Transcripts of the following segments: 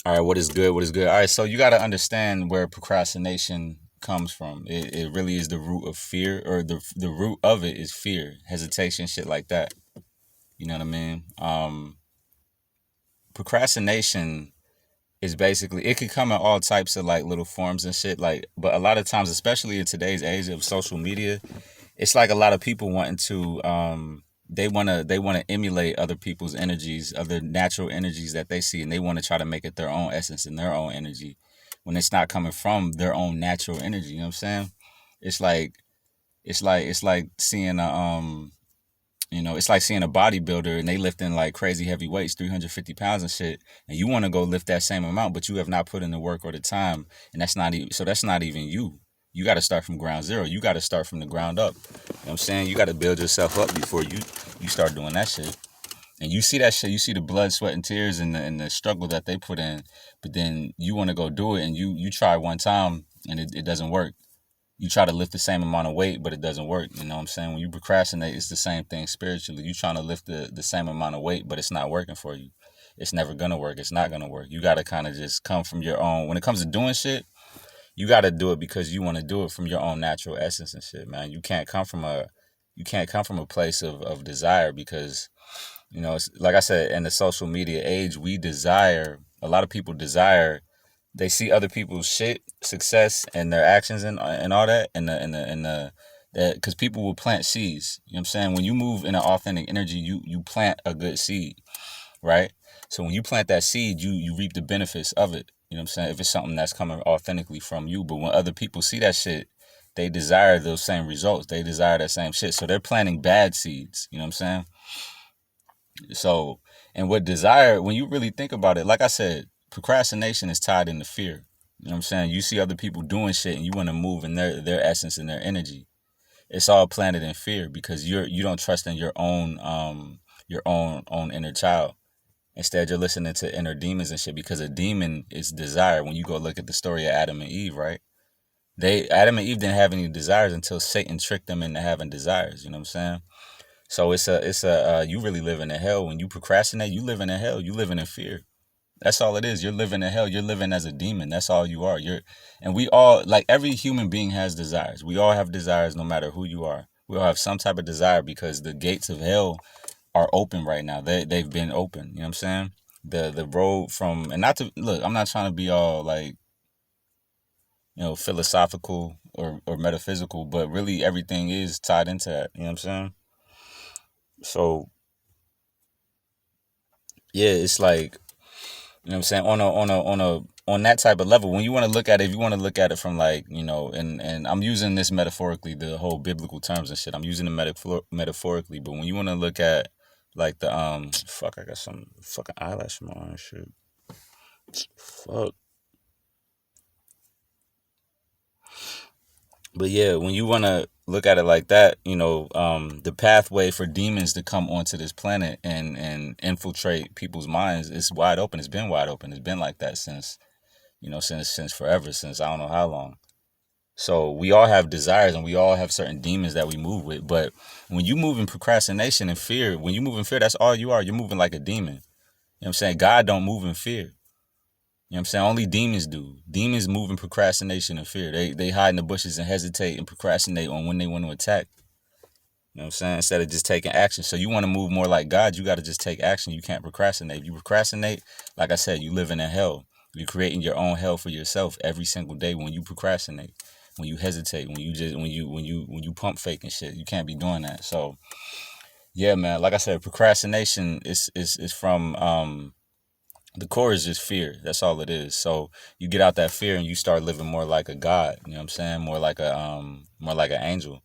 All right, what is good? What is good? All right, so you got to understand where procrastination comes from. It really is the root of fear, or the root of it is fear, hesitation, shit like that. You know what I mean? Procrastination is basically, it could come in all types of like little forms and shit. Like, but a lot of times, especially in today's age of social media, it's like a lot of people wanting to they want to emulate other people's energies, other natural energies that they see, and they want to try to make it their own essence and their own energy when it's not coming from their own natural energy. You know what I'm saying? It's like it's like seeing it's like seeing a bodybuilder and they lifting like crazy heavy weights, 350 pounds and shit, and you want to go lift that same amount, but you have not put in the work or the time, and that's not even you. You got to start from ground zero. You got to start from the ground up. You know what I'm saying? You got to build yourself up before you start doing that shit. And you see that shit, you see the blood, sweat, and tears and the struggle that they put in, but then you want to go do it, and you try one time and it doesn't work. You try to lift the same amount of weight, but it doesn't work. You know what I'm saying? When you procrastinate, it's the same thing spiritually. You trying to lift the same amount of weight, but it's not working for you. It's never gonna work. It's not gonna work. You gotta kind of just come from your own. When it comes to doing shit, you gotta do it because you want to do it from your own natural essence and shit, man. You can't come from a place of desire because it's, like I said, in the social media age, we desire. A lot of people desire, they see other people's shit, success, and their actions and all that, and the that, because people will plant seeds. You know what I'm saying? When you move in an authentic energy, you plant a good seed, right? So when you plant that seed, you reap the benefits of it. You know what I'm saying? If it's something that's coming authentically from you, but when other people see that shit, they desire those same results. They desire that same shit. So they're planting bad seeds. You know what I'm saying? So, and what desire, when you really think about it, like I said, procrastination is tied into fear. You know what I'm saying? You see other people doing shit and you want to move in their essence and their energy. It's all planted in fear because you don't trust in your own inner child. Instead, you're listening to inner demons and shit because a demon is desire. When you go look at the story of Adam and Eve, right? Adam and Eve didn't have any desires until Satan tricked them into having desires. You know what I'm saying? So it's a you really living in hell when you procrastinate. You living in hell. You living in fear. That's all it is. You're living in hell. You're living as a demon. That's all you are. And we all, like, every human being has desires. We all have desires no matter who you are. We all have some type of desire because the gates of hell are open right now. They've been open. You know what I'm saying? The road from, and not to look, I'm not trying to be all like, philosophical or metaphysical, but really everything is tied into that. You know what I'm saying? So yeah, it's like, you know what I'm saying, on that type of level. When you want to look at it, if you want to look at it from like, and I'm using this metaphorically, the whole biblical terms and shit. I'm using it metaphorically, but when you want to look at like the fuck, I got some fucking eyelash from my eye and shit. Fuck. But yeah, when you want to look at it like that, the pathway for demons to come onto this planet and infiltrate people's minds is wide open. It's been wide open. It's been like that since, since forever, since I don't know how long. So we all have desires and we all have certain demons that we move with. But when you move in procrastination and fear, when you move in fear, that's all you are. You're moving like a demon. You know what I'm saying? God don't move in fear. You know what I'm saying? Only demons do. Demons move in procrastination and fear. They hide in the bushes and hesitate and procrastinate on when they want to attack. You know what I'm saying? Instead of just taking action. So you want to move more like God, you got to just take action. You can't procrastinate. If you procrastinate, like I said, you living in hell. You're creating your own hell for yourself every single day when you procrastinate, when you hesitate, when you pump fake and shit. You can't be doing that. So yeah, man. Like I said, procrastination is from the core is just fear. That's all it is. So you get out that fear and you start living more like a god. You know what I'm saying? More like an angel.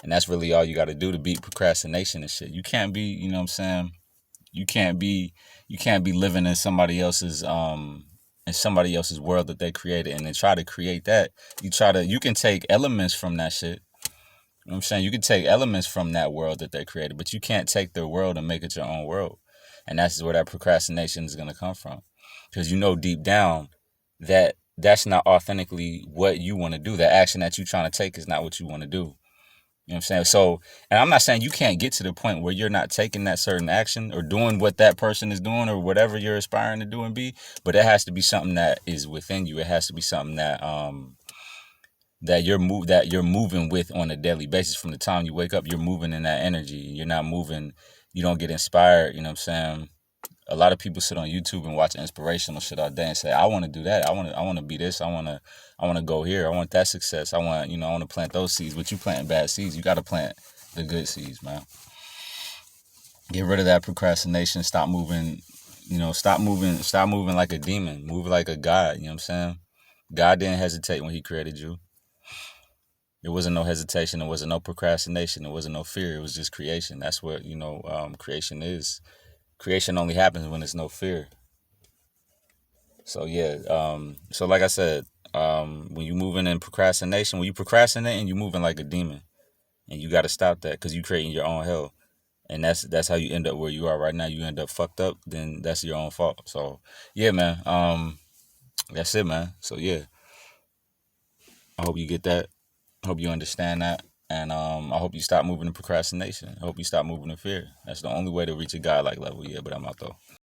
And that's really all you got to do to beat procrastination and shit. You can't be, you know what I'm saying? You can't be you can't be living in somebody else's world that they created and then try to create that. You can take elements from that shit. You know what I'm saying? You can take elements from that world that they created, but you can't take their world and make it your own world. And that's where that procrastination is going to come from. Because you know deep down that that's not authentically what you want to do. The action that you're trying to take is not what you want to do. You know what I'm saying? So, and I'm not saying you can't get to the point where you're not taking that certain action or doing what that person is doing or whatever you're aspiring to do and be, but it has to be something that is within you. It has to be something that you're moving with on a daily basis. From the time you wake up, you're moving in that energy. You're not moving, you don't get inspired, you know what I'm saying? A lot of people sit on YouTube and watch inspirational shit all day and say, I want to do that. I want to be this. I want to go here. I want that success. I want to plant those seeds. But you planting bad seeds. You got to plant the good seeds, man. Get rid of that procrastination. Stop moving, stop moving like a demon. Move like a God, you know what I'm saying? God didn't hesitate when he created you. There wasn't no hesitation. There wasn't no procrastination. There wasn't no fear. It was just creation. That's what, creation is. Creation only happens when there's no fear. So yeah, so like I said, when you moving in procrastination, when you procrastinating, you moving like a demon, and you got to stop that because you creating your own hell, and that's how you end up where you are right now. You end up fucked up, then that's your own fault. So yeah, man, that's it, man. So yeah, I hope you get that. I hope you understand that, and I hope you stop moving in procrastination. I hope you stop moving in fear. That's the only way to reach a godlike level. Yeah, but I'm out though.